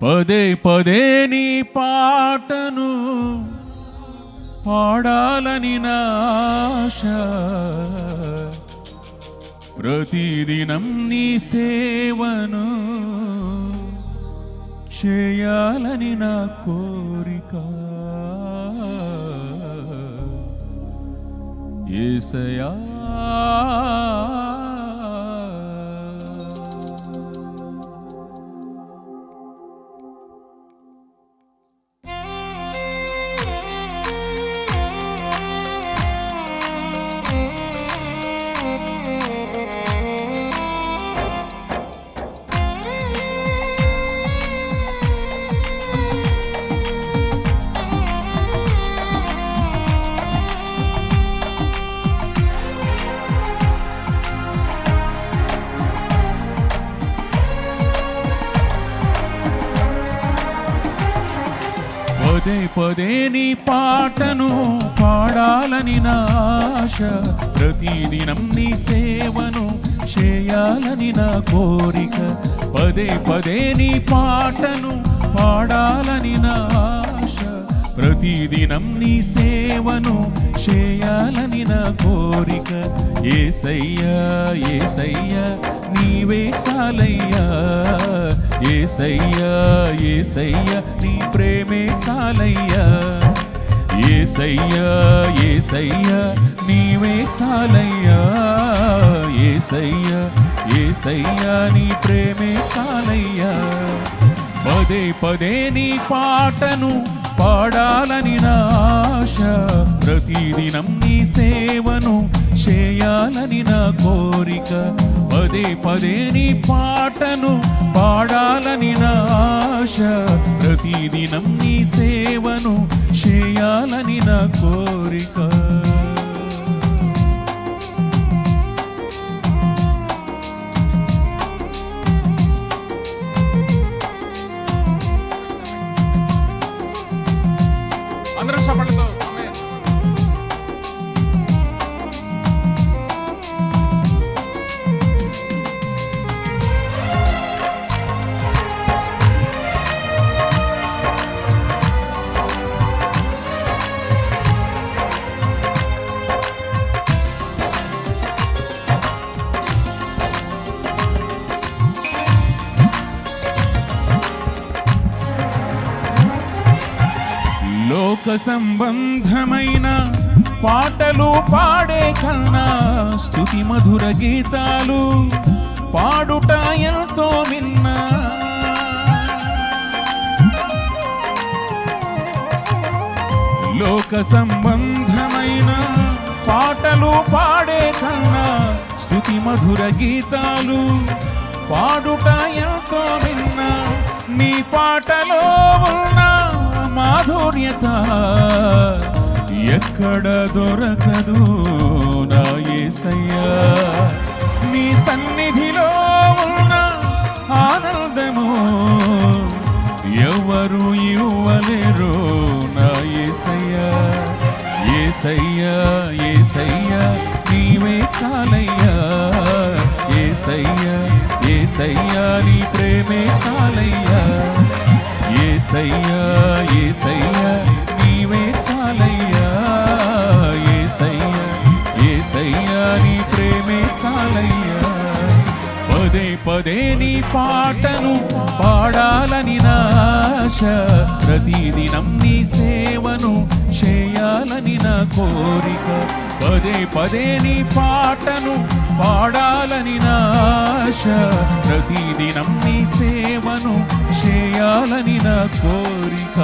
పదే పదే నీ పాటను పాడాలని నా ఆశ, ప్రతిదినం నీ సేవను చేయాలని నా కోరిక. యేసయ్యా పదే పదే నీ పాటను పాడాలని నా ఆశ, ప్రతిదినం నీ సేవను చేయాలని నా కోరిక. పదే పదే నీ పాటను పాడాలని నా ఆశ, ప్రతిదినం నీ సేవను చేయాలని నా కోరిక. యేసయ్యా యేసయ్యా నీవే చాలయ్యా, యేసయ్యా యేసయ్యా నీ ప్రేమే చాలయ్యా. యేసయ్యా యేసయ్యా నీవే చాలయ్యా, యేసయ్యా యేసయ్యా నీ ప్రేమే చాలయ్యా. పదే పదే నీ పాటను పాడాలని నా ఆశ, ప్రతిదినం నీ సేవను చేయాలని నా కోరిక. పదే పదే నీ పాటను పాడాలని నా ఆశ, ప్రతిదినం నీ సేవను చేయాలని నా కోరిక. అందరూ చెప్పండితో లోక సంబంధమైన పాటలు పాడే కన్నా స్తుతి మధుర గీతాలు పాడుట ఎంతో నిన్న. లోక సంబంధమైన పాటలు పాడే కన్నా స్తుతి మధుర గీతాలు పాడుట ఎంతో నిన్న. నీ పాటలో ఉన్న మాధుర్యత ఎక్కడ దొరకదు నా యేసయ్యా. నీ సన్నిధిలో ఉన్న ఆనందము ఎవరు ఇవ్వలేరు నా యేసయ్యా. యేసయ్యా యేసయ్యా నీవే చాలయ్యా, యేసయ్యా యేసయ్యా నీ ప్రేమే చాలయ్యా. యేసయ్యా యేసయ్యా నీవే చాలయ్యా, యేసయ్యా యేసయ్యా నీ ప్రేమే చాలయ్యా. పదే పదే నీ పాటను పాడాలని నా ఆశ, ప్రతిదినం నీ సేవను చేయాలని నా కోరిక. పదే పదే నీ పాటను పాడాలని నా ఆశ, ప్రతిదినం నీ సేవను చేయాలని నా కోరిక.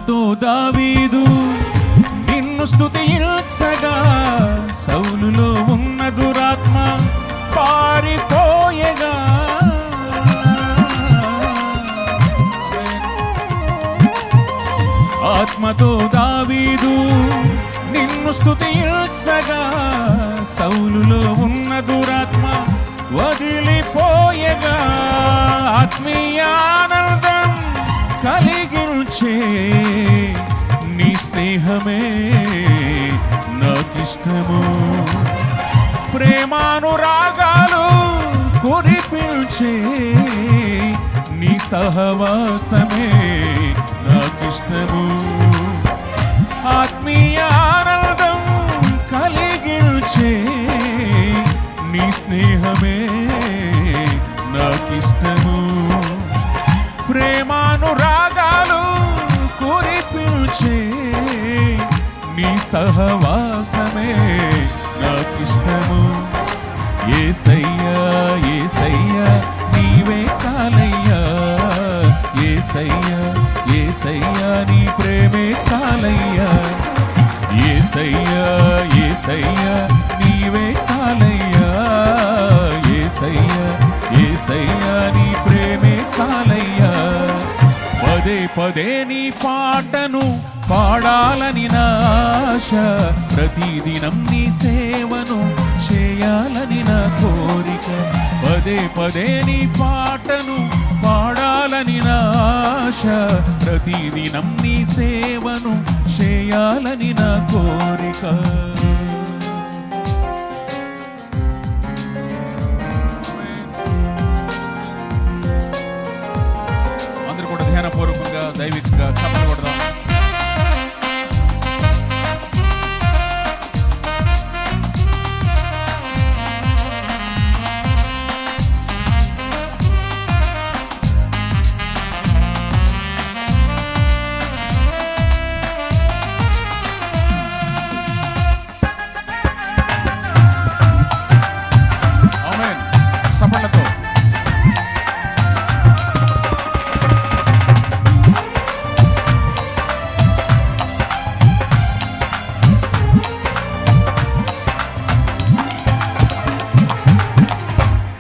ఆత్మతో దావీదు నిన్ను స్తుతించగా సౌలులో ఉన్న దురాత్మ పారిపోయగా. ఆత్మతో దావీదు నిన్ను స్తుతించగా సౌలులో ఉన్న దురాత్మ వదిలిపోయగా. ఆత్మీయానందం కలిగించే నీ స్నేహమే నాకిష్టము. ప్రేమానురాగాలు కురిపించే నీ సహవాసమే నాకిష్టము. ఆత్మీయానందం కలిగించే నీ స్నేహమే నాకిష్టము. ప్రేమానురాగాలు కురిపించే నీ సహవాసమే నాకిష్టము. యేసయ్యా యేసయ్యా నీవే చాలయ్యా. యేసయ్యా యేసయ్యా నీ ప్రేమే చాలయ్యా. యేసయ్యా యేసయ్యా నీవే చాలయ్యా. యేసయ్యా యేసయ్యా నీ ప్రేమే చాలయ్యా. పదే పదే నీ పాటను పాడాలని నా ఆశ. ప్రతిదినం నీ సేవను చేయాలని నా కోరిక. పదే పదే నీ పాటను పాడాలని నా ఆశ. ప్రతిదినం నీ సేవను చేయాలని నా కోరిక. అందరూ కూడా ధ్యానపూర్వకంగా దైవికంగా చప్పట్లు కొడదాం.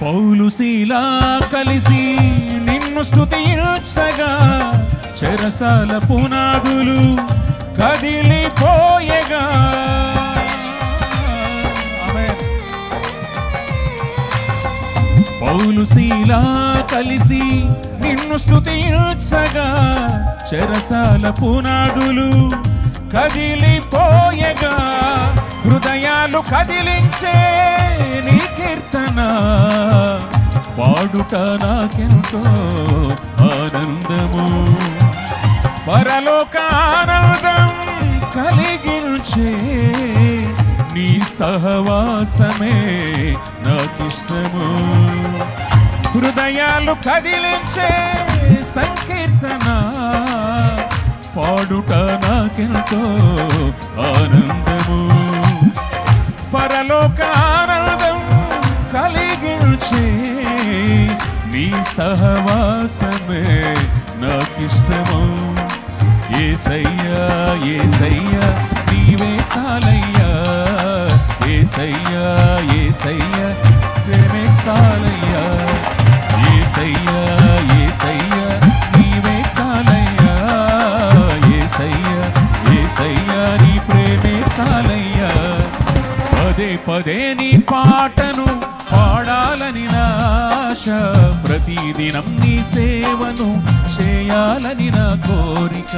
పౌలు శీలా కలిసి నిన్ను స్తుతించగా చెరసాల పునాదులు కదిలిపోయగా. పౌలు శీలా కలిసి నిన్ను స్తుతించగా చెరసాల పునాదులు కదిలిపోయగా. హృదయాలు కదిలించే నీ కీర్తన పాడుట నాకెంతో ఆనందము. పరలోక ఆనందం కలిగించే నీ సహవాసమే నాకిష్టము. హృదయాలు కదిలించే సంకీర్తన పాడుట నాకెంతో ఆనందము. పరలోక ఆనందం కలిగించే నీ సహవాసమే నాకిష్టము. యేసయ్యా యేసయ్యా నీవే చాలయ్యా. యేసయ్యా యేసయ్యా ప్రేమే చాలయ్యా. యేసయ్యా యేసయ్యా నీవే చాలయ్యా. యేసయ్యా యేసయ్యా నీ ప్రేమే చాలయ్యా. పదే పదే నీ పాటను పాడాలని నా ఆశ. ప్రతిదినం నీ సేవను చేయాలని నా కోరిక.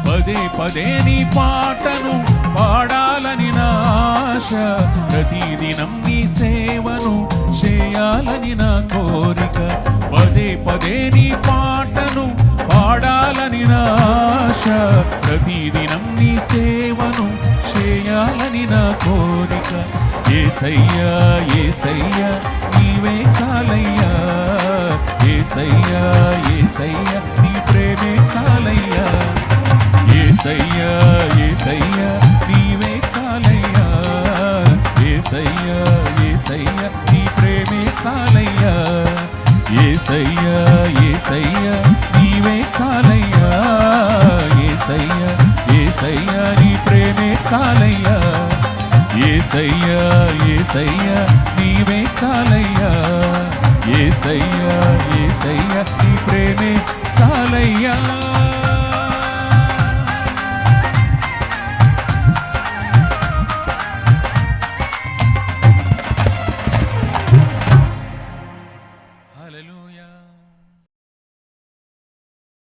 పదే పదే నీ పాటను పాడాలని నా ఆశ. ప్రతిదినం నీ సేవను చేయాలని నా కోరిక. పదే పదే నీ పాటను పాడాలని నా ఆశ. ప్రతిదినం నీ సేవను చేయాలని నా కోరిక. యేసయ్యా యేసయ్యా నీవే చాలయ్యా. యేసయ్యా యేసయ్యా నీ ప్రేమే చాలయ్యా. యేసయ్యా యేసయ్యా నీవే చాలయ్యా. యేసయ్యా యేసయ్యా నీ ప్రేమే చాలయ్యా. యేసయ్యా యేసయ్యా నీవే చాలయ్యా. ఏసయ్యా ఏసయ్యా నీ ప్రేమే సాలయ్యా ఏసయ్యా ఏసయ్యా నీవే సాలయ్యా ఏసయ్యా ఏసయ్యా నీ ప్రేమే సాలయ్యా